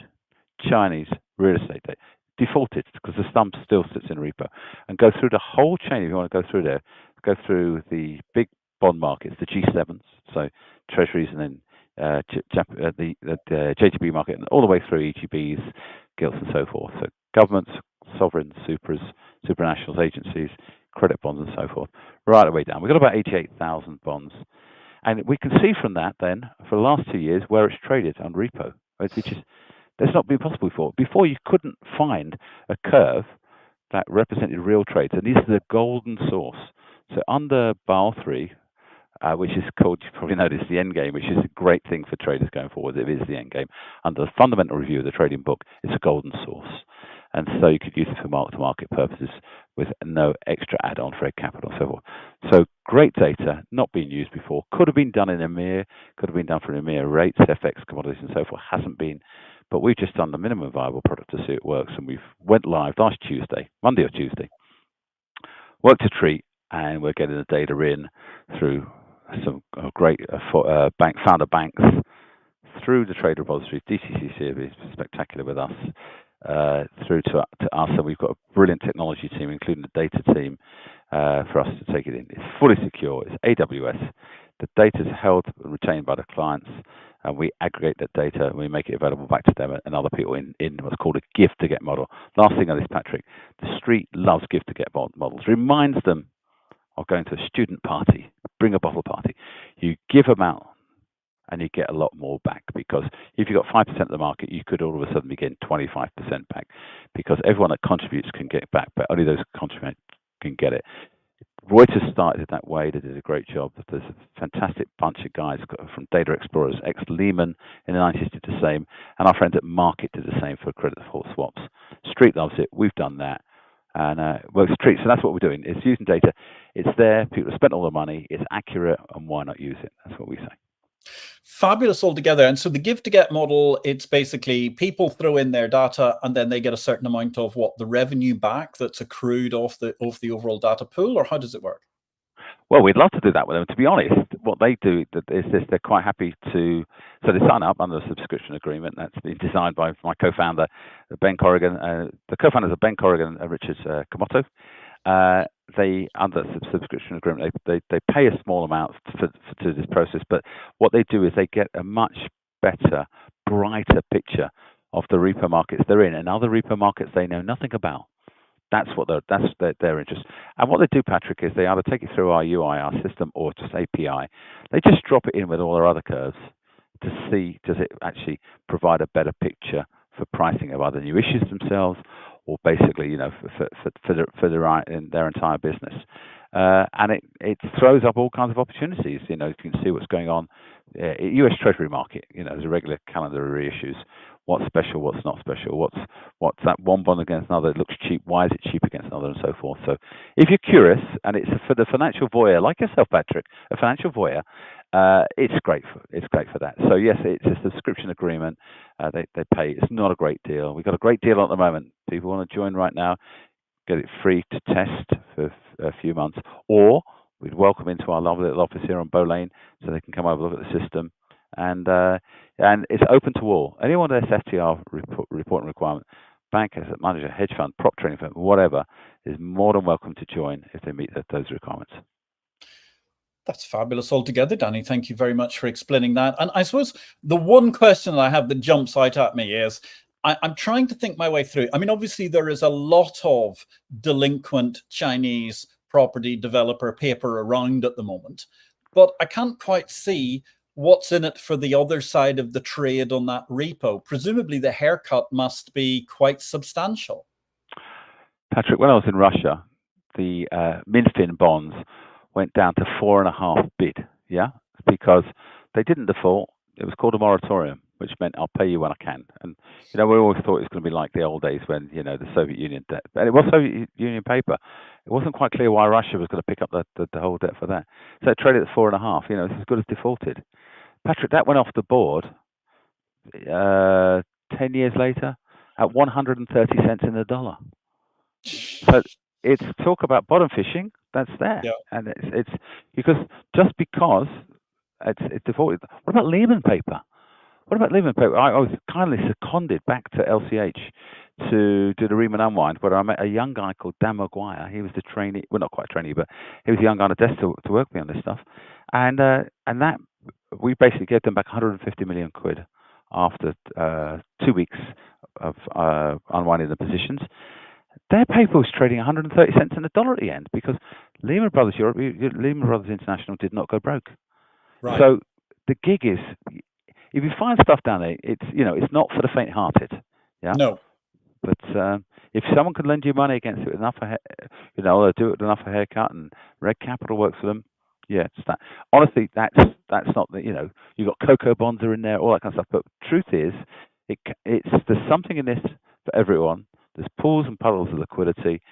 Chinese real estate data. Defaulted, because the stump still sits in repo, and go through the whole chain. If you want to go through there, go through the big bond markets, the G7s, so treasuries, and then the JGB market, and all the way through EGBs, gilts, and so forth. So governments, sovereigns, supras, supranationals, agencies, credit bonds, and so forth, right the way down. We've got about 88,000 bonds. And we can see from that then, for the last 2 years, where it's traded on repo, right, which is, that's not been possible before. Before, you couldn't find a curve that represented real trades, and these are the golden source. So under Basel III, which is called, you probably noticed, the end game, which is a great thing for traders going forward. It is the end game. Under the fundamental review of the trading book, it's a golden source. And so you could use it for mark-to-market purposes with no extra add-on for capital and so forth. So great data, not been used before. Could have been done in EMEA, could have been done for EMEA rates, FX, commodities, and so forth. Hasn't been. But we've just done the minimum viable product to see it works. And we've went live last Tuesday, Monday or Tuesday. Worked a treat, and we're getting the data in through some great founder banks, through the trade repositories. DCCC is spectacular with us, through to us, and we've got a brilliant technology team, including the data team, for us to take it in. It's fully secure. It's AWS. The data is held and retained by the clients, and we aggregate that data and we make it available back to them and other people in what's called a give to get model. Last thing on this, Patrick, the street loves give to get models. Reminds them of going to a student party, bring a bottle party. You give them out and you get a lot more back, because if you've got 5% of the market, you could all of a sudden be getting 25% back, because everyone that contributes can get back, but only those who contribute can get it. Reuters started it that way. They did a great job. There's a fantastic bunch of guys from Data Explorers, ex-Lehman in the 90s did the same, and our friends at Market did the same for credit default swaps. Street loves it. We've done that. And well, Street, so that's what we're doing. It's using data. It's there. People have spent all the money. It's accurate, and why not use it? That's what we say. Fabulous altogether. And so the give to get model, it's basically people throw in their data and then they get a certain amount of what, the revenue back that's accrued off the overall data pool, or how does it work? Well, we'd love to do that with them. To be honest, what they do is this: they're quite happy to, so they sign up under a subscription agreement that's been designed by my co-founder, Ben Corrigan. The co-founders are Ben Corrigan and Richard Komoto. They, under subscription agreement, they pay a small amount to this process, but what they do is they get a much better, brighter picture of the repo markets they're in, and other repo markets they know nothing about. That's their interest. And what they do, Patrick, is they either take it through our UI, our system, or just API. They just drop it in with all their other curves to see, does it actually provide a better picture for pricing of other new issues themselves, or basically, you know, for their entire business. And it throws up all kinds of opportunities. You know, you can see what's going on. U.S. Treasury market, you know, there's a regular calendar of reissues. What's special, what's not special, what's that one bond against another, it looks cheap, why is it cheap against another, and so forth. So if you're curious, and it's for the financial voyeur, like yourself, Patrick, a financial voyeur, it's great for that. So yes, it's a subscription agreement. They pay. It's not a great deal. We've got a great deal at the moment. People want to join right now, get it free to test for a few months, or we'd welcome into our lovely little office here on Bow Lane so they can come over, look at the system. And it's open to all. Anyone with SFTR reporting requirement, bank, asset manager, hedge fund, prop trading firm, whatever, is more than welcome to join if they meet those requirements. That's fabulous altogether, Danny. Thank you very much for explaining that. And I suppose the one question that I have that jumps out at me is, I'm trying to think my way through. I mean, obviously, there is a lot of delinquent Chinese property developer paper around at the moment, but I can't quite see what's in it for the other side of the trade on that repo. Presumably the haircut must be quite substantial. Patrick, when I was in Russia, the Minfin bonds went down to 4.5 bid, yeah, because they didn't default. It was called a moratorium, which meant I'll pay you when I can. And, you know, we always thought it was going to be like the old days when, you know, the Soviet Union debt, and it was Soviet Union paper. It wasn't quite clear why Russia was going to pick up the whole debt for that. So it traded at 4.5, you know, it's as good as defaulted. Patrick, that went off the board 10 years later at 130 cents in the dollar. So it's talk about bottom fishing. That's there, yeah. And it's because just because it's defaulted. What about Lehman paper? What about Lehman paper? I was kindly seconded back to LCH to do the Riemann unwind, where I met a young guy called Dan Maguire. He was the trainee, well, not quite a trainee, but he was a young guy on a desk to work with me on this stuff. And that we basically gave them back 150 million quid after 2 weeks of unwinding the positions. Their paper was trading 130 cents in the dollar at the end because Lehman Brothers Europe, Lehman Brothers International did not go broke. Right. So the gig is, if you find stuff down there, it's not for the faint-hearted. Yeah. No. But if someone can lend you money against it with enough, they'll do it with enough a haircut, and Reg Capital works for them. Yeah, it's that. Honestly, that's not the, you've got cocoa bonds are in there, all that kind of stuff. But truth is, there's something in this for everyone. There's pools and puddles of liquidity.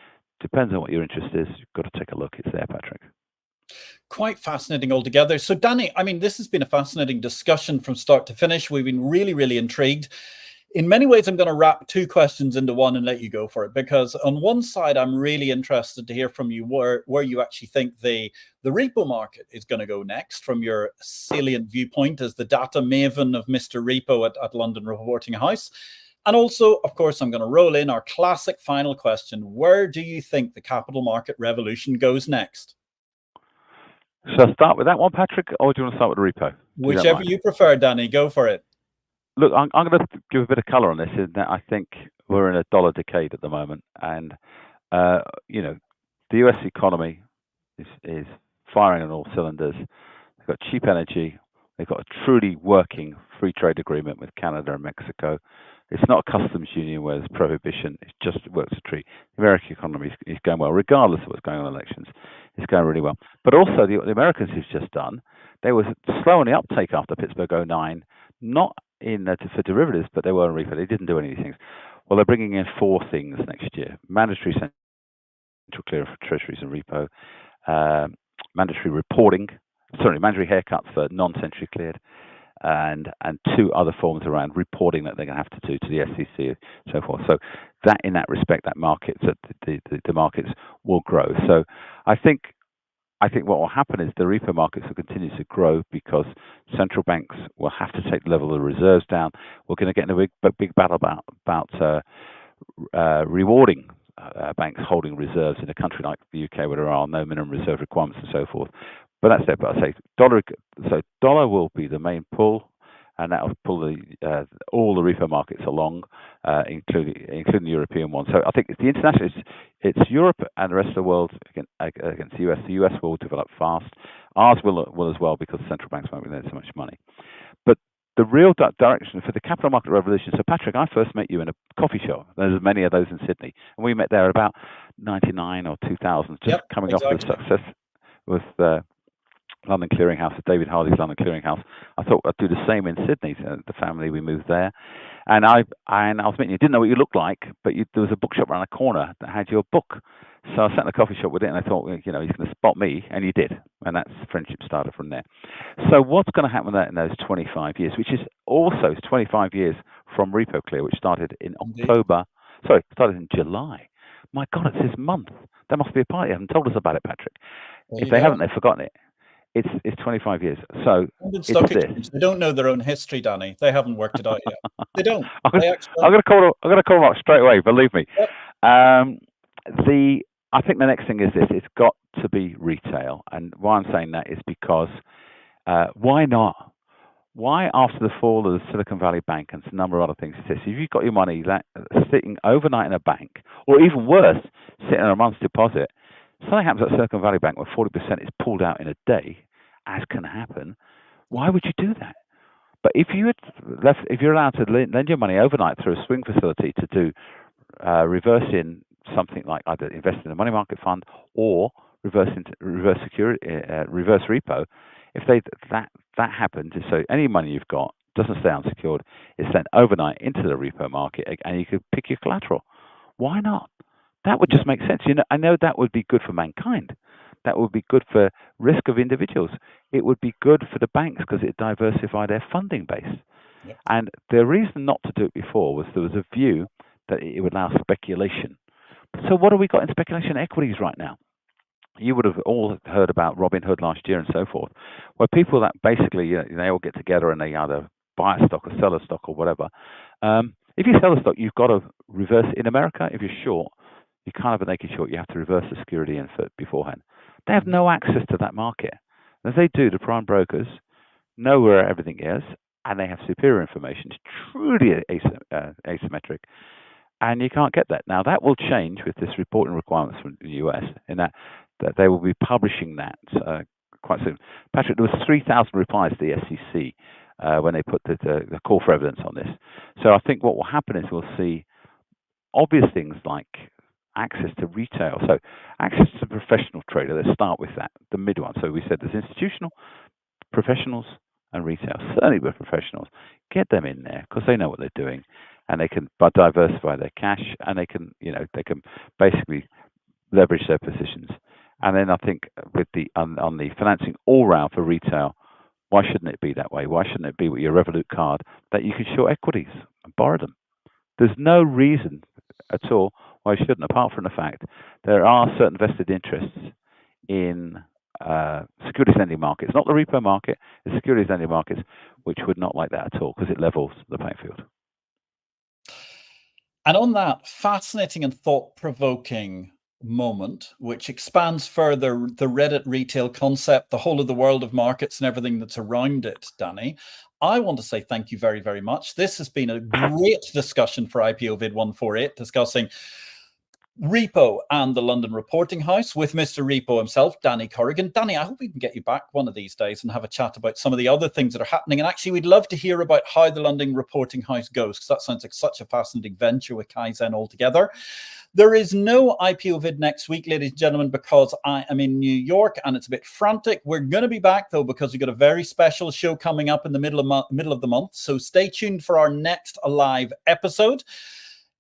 Depends on what your interest is. You've got to take a look. It's there, Patrick. Quite fascinating altogether. So, Danny, I mean, this has been a fascinating discussion from start to finish. We've been really, really intrigued. In many ways, I'm going to wrap two questions into one and let you go for it, because on one side, I'm really interested to hear from you where you actually think the repo market is going to go next from your salient viewpoint as the data maven of Mr. Repo at London Reporting House. And also, of course, I'm going to roll in our classic final question. Where do you think the capital market revolution goes next? Shall I start with that one, Patrick, or do you want to start with the repo? Whichever you prefer, Danny, go for it. Look, I'm going to give a bit of color on this. In that I think we're in a dollar decade at the moment, and the U.S. economy is firing on all cylinders. They've got cheap energy. They've got a truly working free trade agreement with Canada and Mexico. It's not a customs union where there's prohibition. It just works a treat. The American economy is going well, regardless of what's going on in elections. It's going really well. But also, the Americans who've just done, they were slow on the uptake after Pittsburgh 09, not for derivatives, but they were on repo. They didn't do any of these things. Well, they're bringing in 4 things next year: mandatory central clearing for treasuries and repo, mandatory haircuts for non-centrally cleared, and 2 other forms around reporting that they're going to have to do to the SEC and so forth. So that, in that respect, that market, the markets will grow. So I think what will happen is the repo markets will continue to grow because central banks will have to take the level of reserves down. We're going to get in a big battle about rewarding banks holding reserves in a country like the UK where there are no minimum reserve requirements and so forth. But that's it. But I say dollar will be the main pull, and that will pull all the repo markets along, including the European one. So I think it's the international. It's Europe and the rest of the world against the US. The US will develop fast. Ours will as well because central banks won't be lending so much money. But the real direction for the capital market revolution. So Patrick, I first met you in a coffee shop. There's many of those in Sydney, and we met there at about 99 or 2000, just coming off the success with London Clearing House, David Hardy's London Clearing House. I thought I'd do the same in Sydney. So the family, we moved there, and I was meeting you. Didn't know what you looked like, but there was a bookshop around the corner that had your book. So I sat in the coffee shop with it, and I thought, he's going to spot me, and he did, and that's friendship started from there. So what's going to happen in those 25 years, which is also 25 years from RepoClear, which started in started in July. My God, it's this month. There must be a party. They haven't told us about it, Patrick. If they haven't, they've forgotten it. It's 25 years. So it's this. They don't know their own history, Danny. They haven't worked it out yet. They don't. I'm going to call them up straight away. Believe me. Yep. I think the next thing is this: it's got to be retail, and why I'm saying that is because why not? Why, after the fall of the Silicon Valley Bank and a number of other things, if you've got your money sitting overnight in a bank, or even worse, sitting on a month's deposit, something happens at Silicon Valley Bank where 40% is pulled out in a day, as can happen. Why would you do that? But if you're allowed to lend your money overnight through a swing facility to do reverse in something like either invest in a money market fund or reverse repo, if that happens, so any money you've got doesn't stay unsecured, it's sent overnight into the repo market, and you could pick your collateral. Why not? That would just make sense. I know that would be good for mankind. That would be good for risk of individuals. It would be good for the banks because it diversified their funding base. Yep. And the reason not to do it before was there was a view that it would allow speculation. So what have we got in speculation equities right now? You would have all heard about Robinhood last year and so forth, where people that basically they all get together and they either buy a stock or sell a stock or whatever. If you sell a stock, you've got to reverse it. In America, if you're short, you can't have a naked short. You have to reverse the security in beforehand. They have no access to that market. As they do, the prime brokers know where everything is, and they have superior information. It's truly asymmetric, and you can't get that. Now, that will change with this reporting requirements from the US, in that they will be publishing that quite soon. Patrick, there was 3,000 replies to the SEC when they put the call for evidence on this. So I think what will happen is we'll see obvious things like access to retail. So access to professional trader, let's start with that, the mid one. So we said there's institutional, professionals, and retail. Certainly with professionals, get them in there because they know what they're doing, and they can diversify their cash, and they can basically leverage their positions. And then I think with the on the financing all round for retail, why shouldn't it be that way? Why shouldn't it be with your Revolut card that you can short equities and borrow them? There's no reason at all why you shouldn't, apart from the fact there are certain vested interests in securities lending markets, not the repo market, the securities lending markets, which would not like that at all because it levels the playing field. And on that fascinating and thought-provoking moment, which expands further the Reddit retail concept, the whole of the world of markets and everything that's around it, Danny, I want to say thank you very, very much. This has been a great discussion for IPO-VID 148, discussing Repo and the London Reporting House with Mr. Repo himself, Danny Corrigan. Danny, I hope we can get you back one of these days and have a chat about some of the other things that are happening. And actually, we'd love to hear about how the London Reporting House goes, because that sounds like such a fascinating venture with Kaizen altogether. There is no IPO-VID next week, ladies and gentlemen, because I am in New York and it's a bit frantic. We're going to be back, though, because we've got a very special show coming up in the middle of the month. So stay tuned for our next live episode.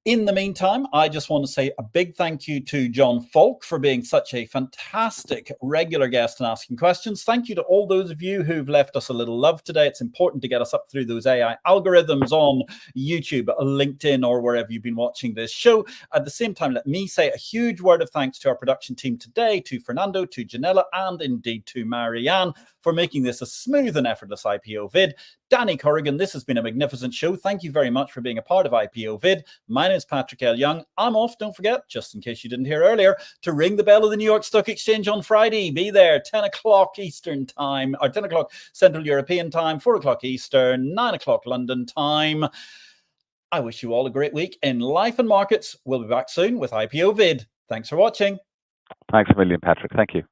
In the meantime, I just want to say a big thank you to John Falk for being such a fantastic regular guest and asking questions. Thank you to all those of you who've left us a little love today. It's important to get us up through those AI algorithms on YouTube, LinkedIn, or wherever you've been watching this show. At the same time, let me say a huge word of thanks to our production team today, to Fernando, to Janella, and indeed to Marianne for making this a smooth and effortless IPO-VID. Danny Corrigan, this has been a magnificent show. Thank you very much for being a part of IPO-VID. My name is Patrick L. Young. I'm off. Don't forget, just in case you didn't hear earlier, to ring the bell of the New York Stock Exchange on Friday. Be there, 10 o'clock Eastern time, or 10 o'clock Central European time, 4 o'clock Eastern, 9 o'clock London time. I wish you all a great week in life and markets. We'll be back soon with IPO-VID. Thanks for watching. Thanks a million, Patrick. Thank you.